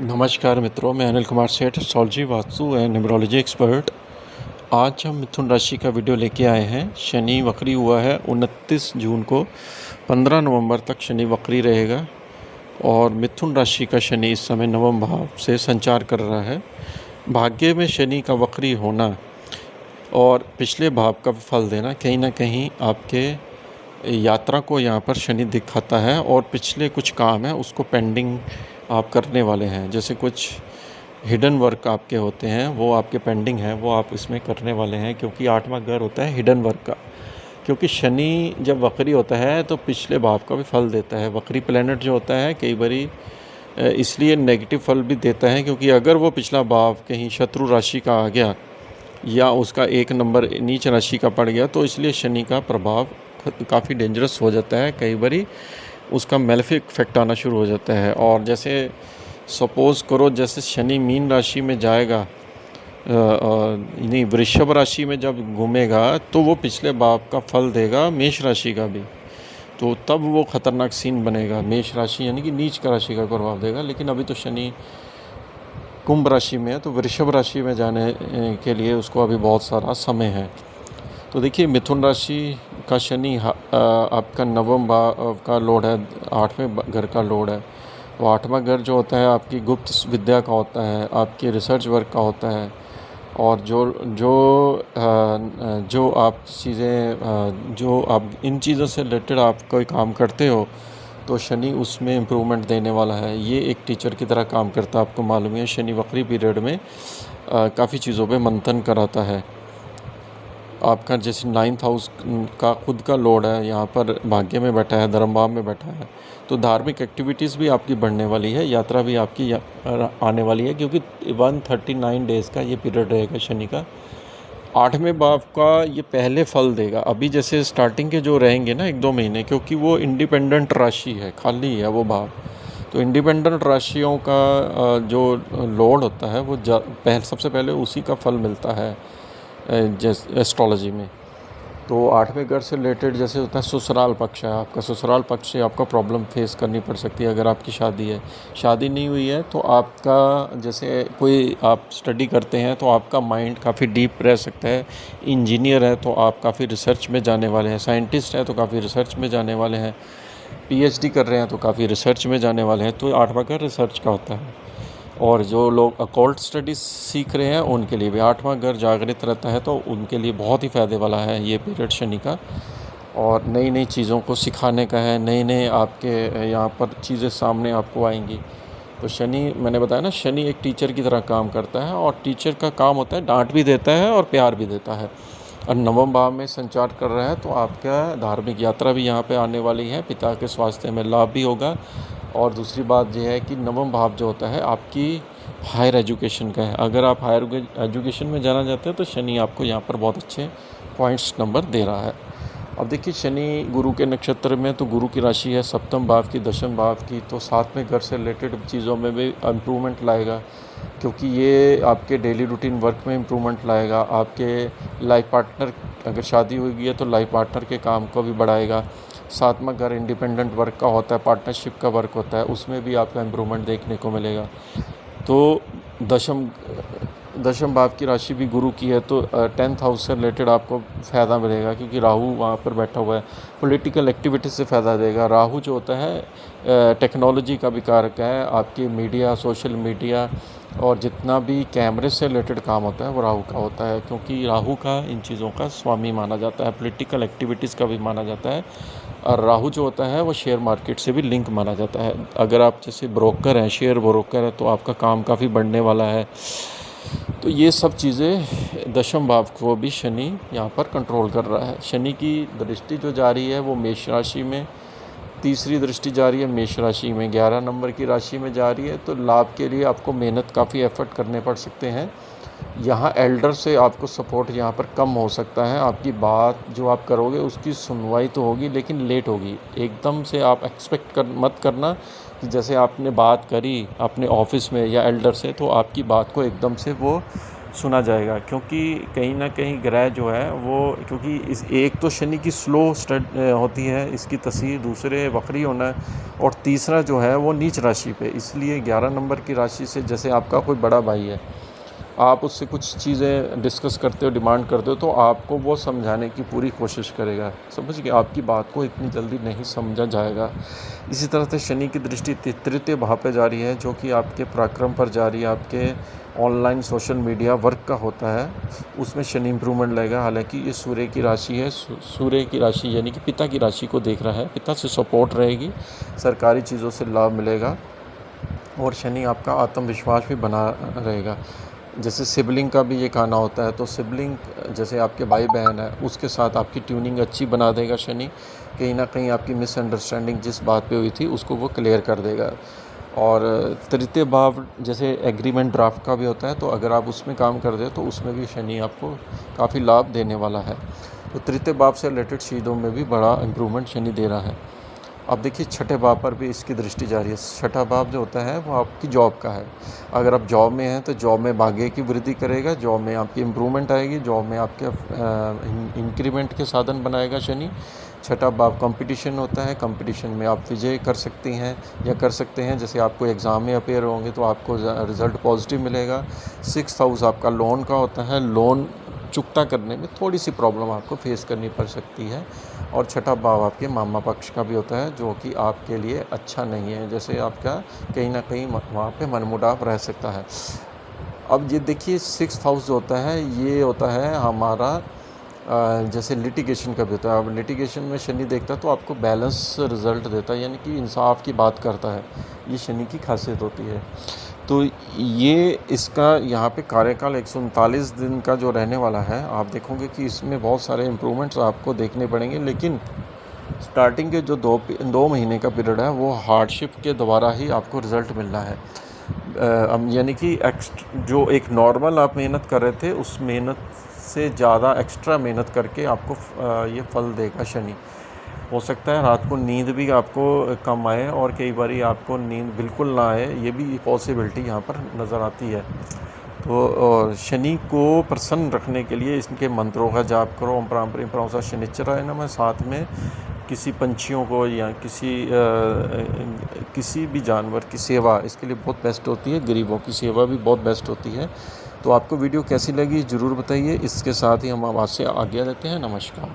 नमस्कार मित्रों, मैं अनिल कुमार सेठ, astrology, vastu and numerology expert. आज हम मिथुन राशि का वीडियो लेके आए हैं। शनि वक्री हुआ है 29 जून को। 15 नवंबर तक शनि वक्री रहेगा और मिथुन राशि का शनि इस समय नवम भाव से संचार कर रहा है। भाग्य में शनि का वक्री होना और पिछले भाव का फल देना कहीं ना कहीं आपके यात्रा को यहाँ पर शनि दिखाता है और पिछले कुछ काम है उसको पेंडिंग आप करने वाले हैं। जैसे कुछ हिडन वर्क आपके होते हैं वो आपके पेंडिंग है, वो आप इसमें करने वाले हैं, क्योंकि 8वां घर होता है हिडन वर्क का। क्योंकि शनि जब वक्री होता है तो पिछले भाव का भी फल देता है। वक्री प्लैनेट जो होता है कई बारी इसलिए नेगेटिव फल भी देता है, क्योंकि अगर वो पिछला भाव कहीं शत्रु राशि का आ गया या उसका एक नंबर नीच राशि का पड़ गया तो इसलिए शनि का प्रभाव काफ़ी डेंजरस हो जाता है। कई बारी उसका मेलेफिक इफेक्ट आना शुरू हो जाता है। और जैसे सपोज़ करो जैसे शनि मीन राशि में जाएगा, नहीं वृषभ राशि में जब घूमेगा तो वो पिछले भाव का फल देगा मेष राशि का भी, तो तब वो ख़तरनाक सीन बनेगा। मेष राशि यानी कि नीच का राशि का प्रभाव देगा। लेकिन अभी तो शनि कुंभ राशि में है, तो वृषभ राशि में जाने के लिए उसको अभी बहुत सारा समय है। तो देखिए, मिथुन राशि का शनि आपका नवम भाव का लॉर्ड है, 8वें घर का लॉर्ड है। तो 8वां घर जो होता है आपकी गुप्त विद्या का होता है, आपकी रिसर्च वर्क का होता है। और जो आप चीज़ें जो आप इन चीज़ों से रिलेटेड आप कोई काम करते हो तो शनि उसमें इम्प्रूवमेंट देने वाला है। ये एक टीचर की तरह काम करता है। आपको मालूम है शनि वक्री पीरियड में काफ़ी चीज़ों पे मंथन कराता है। आपका जैसे 9th हाउस का खुद का लॉर्ड है, यहाँ पर भाग्य में बैठा है, धर्म भाव में बैठा है, तो धार्मिक एक्टिविटीज़ भी आपकी बढ़ने वाली है, यात्रा भी आपकी आने वाली है, क्योंकि 139 डेज़ का ये पीरियड रहेगा शनि का। 8वें भाव का ये पहले फल देगा। अभी जैसे स्टार्टिंग के जो रहेंगे ना 1-2 महीने, क्योंकि वो इंडिपेंडेंट राशि है, खाली है वो भाव, तो इंडिपेंडेंट राशियों का जो लॉर्ड होता है वो सबसे पहले उसी का फल मिलता है जैसे एस्ट्रोलॉजी में। तो 8वें घर से रिलेटेड जैसे होता है ससुराल पक्ष है आपका, ससुराल पक्ष से आपका प्रॉब्लम फेस करनी पड़ सकती है। अगर आपकी शादी है, शादी नहीं हुई है तो आपका जैसे कोई आप स्टडी करते हैं तो आपका माइंड काफ़ी डीप रह सकता है। इंजीनियर है तो आप काफ़ी रिसर्च में जाने वाले हैं, साइंटिस्ट हैं तो काफ़ी रिसर्च में जाने वाले हैं, पीएचडी कर रहे हैं तो काफ़ी रिसर्च में जाने वाले हैं। तो 8वां घर रिसर्च का होता है। और जो लोग अकॉल्ट स्टडीज़ सीख रहे हैं उनके लिए भी 8वां घर जागृत रहता है, तो उनके लिए बहुत ही फ़ायदे वाला है ये पीरियड शनि का। और नई नई चीज़ों को सिखाने का है, नए नए आपके यहाँ पर चीज़ें सामने आपको आएंगी। तो शनि, मैंने बताया ना, शनि एक टीचर की तरह काम करता है और टीचर का काम होता है डांट भी देता है और प्यार भी देता है। और नवम भाव में संचार कर रहा है तो आपका धार्मिक यात्रा भी यहाँ पे आने वाली है, पिता के स्वास्थ्य में लाभ भी होगा। और दूसरी बात यह है कि नवम भाव जो होता है आपकी हायर एजुकेशन का है। अगर आप हायर एजुकेशन में जाना चाहते हैं तो शनि आपको यहाँ पर बहुत अच्छे पॉइंट्स नंबर दे रहा है। अब देखिए, शनि गुरु के नक्षत्र में, तो गुरु की राशि है सप्तम भाव की, दशम भाव की, तो 7वें घर से रिलेटेड चीज़ों में भी इम्प्रूवमेंट लाएगा, क्योंकि ये आपके डेली रूटीन वर्क में इम्प्रूवमेंट लाएगा। आपके लाइफ पार्टनर, अगर शादी हुई है तो लाइफ पार्टनर के काम को भी बढ़ाएगा। 7वां घर इंडिपेंडेंट वर्क का होता है, पार्टनरशिप का वर्क होता है, उसमें भी आपका इम्प्रूवमेंट देखने को मिलेगा। तो दशम भाव की राशि भी गुरु की है, तो 10th हाउस से रिलेटेड आपको फ़ायदा मिलेगा, क्योंकि राहु वहाँ पर बैठा हुआ है। पॉलिटिकल एक्टिविटी से फ़ायदा देगा। राहु जो होता है टेक्नोलॉजी का भी कारक है, आपकी मीडिया, सोशल मीडिया और जितना भी कैमरे से रिलेटेड काम होता है वो राहु का होता है, क्योंकि राहु का इन चीज़ों का स्वामी माना जाता है, पॉलिटिकल एक्टिविटीज़ का भी माना जाता है। और राहु जो होता है वो शेयर मार्केट से भी लिंक माना जाता है। अगर आप जैसे ब्रोकर हैं, शेयर ब्रोकर है, तो आपका काम काफ़ी बढ़ने वाला है। तो ये सब चीज़ें दशम भाव को भी शनि यहाँ पर कंट्रोल कर रहा है। शनि की दृष्टि जो जारी है वो मेष राशि में, तीसरी दृष्टि जा रही है मेष राशि में, 11 नंबर की राशि में जा रही है। तो लाभ के लिए आपको मेहनत, काफ़ी एफर्ट करने पड़ सकते हैं। यहाँ एल्डर से आपको सपोर्ट यहाँ पर कम हो सकता है। आपकी बात जो आप करोगे उसकी सुनवाई तो होगी लेकिन लेट होगी। एकदम से आप एक्सपेक्ट मत करना कि जैसे आपने बात करी अपने ऑफिस में या एल्डर से तो आपकी बात को एकदम से वो सुना जाएगा, क्योंकि कहीं ना कहीं ग्रह जो है वो, क्योंकि इस एक तो शनि की स्लो होती है इसकी तस्वीर, दूसरे वक्री होना है, और तीसरा जो है वो नीच राशि पे। इसलिए 11 नंबर की राशि से, जैसे आपका कोई बड़ा भाई है, आप उससे कुछ चीज़ें डिस्कस करते हो, डिमांड करते हो, तो आपको वो समझाने की पूरी कोशिश करेगा। समझ गए, आपकी बात को इतनी जल्दी नहीं समझा जाएगा। इसी तरह से शनि की दृष्टि तृतीय भाव पे जा रही है, जो कि आपके पराक्रम पर जा रही है, आपके ऑनलाइन सोशल मीडिया वर्क का होता है, उसमें शनि इम्प्रूवमेंट लेगा। हालांकि ये सूर्य की राशि है, सूर्य की राशि यानी कि पिता की राशि को देख रहा है, पिता से सपोर्ट रहेगी, सरकारी चीज़ों से लाभ मिलेगा, और शनि आपका आत्मविश्वास भी बना रहेगा। जैसे सिबलिंग का भी ये कहना होता है, तो सिबलिंग जैसे आपके भाई बहन है, उसके साथ आपकी ट्यूनिंग अच्छी बना देगा शनि। कहीं ना कहीं आपकी मिसअंडरस्टैंडिंग जिस बात पे हुई थी उसको वो क्लियर कर देगा। और तृतीय भाव जैसे एग्रीमेंट ड्राफ्ट का भी होता है, तो अगर आप उसमें काम कर दे तो उसमें भी शनि आपको काफ़ी लाभ देने वाला है। तो तृतीय भाव से रिलेटेड चीज़ों में भी बड़ा इम्प्रूवमेंट शनि दे रहा है। अब देखिए छठे भाव पर भी इसकी दृष्टि जा रही है। छठा भाव जो होता है वो आपकी जॉब का है। अगर आप जॉब में हैं तो जॉब में भाग्य की वृद्धि करेगा, जॉब में आपकी इम्प्रूवमेंट आएगी, जॉब में आपके इंक्रीमेंट के साधन बनाएगा शनि। छठा भाव कंपटीशन होता है, कंपटीशन में आप विजय कर सकती हैं या कर सकते हैं। जैसे आप कोई एग्ज़ाम में अपेयर होंगे तो आपको रिज़ल्ट पॉजिटिव मिलेगा। 6th हाउस आपका लोन का होता है, लोन चुकता करने में थोड़ी सी प्रॉब्लम आपको फेस करनी पड़ सकती है। और छठा भाव आपके मामा पक्ष का भी होता है, जो कि आपके लिए अच्छा नहीं है, जैसे आपका कहीं ना कहीं वहाँ पे मनमुटाव रह सकता है। अब ये देखिए 6th हाउस जो होता है ये होता है हमारा जैसे लिटिगेशन का भी होता है। अब लिटिगेशन में शनि देखता है तो आपको बैलेंस रिज़ल्ट देता है, यानी कि इंसाफ की बात करता है, ये शनि की खासियत होती है। तो ये इसका यहाँ पे कार्यकाल 139 दिन का जो रहने वाला है, आप देखोगे कि इसमें बहुत सारे इम्प्रूवमेंट्स आपको देखने पड़ेंगे। लेकिन स्टार्टिंग के जो 2 महीने का पीरियड है वो हार्डशिप के द्वारा ही आपको रिज़ल्ट मिलना है। अब यानी कि जो एक नॉर्मल आप मेहनत कर रहे थे उस मेहनत से ज़्यादा एक्स्ट्रा मेहनत करके आपको ये फल देगा शनि। हो सकता है रात को नींद भी आपको कम आए, और कई बारी आपको नींद बिल्कुल ना आए, ये भी पॉसिबिलिटी यहाँ पर नज़र आती है। तो शनि को प्रसन्न रखने के लिए इसके मंत्रों का जाप करो। ओम पारंपरिक शनिचराय नमः। साथ में किसी पंछियों को या किसी भी जानवर की सेवा इसके लिए बहुत बेस्ट होती है, गरीबों की सेवा भी बहुत बेस्ट होती है। तो आपको वीडियो कैसी लगी ज़रूर बताइए। इसके साथ ही हम आपसे आज्ञा लेते हैं। नमस्कार।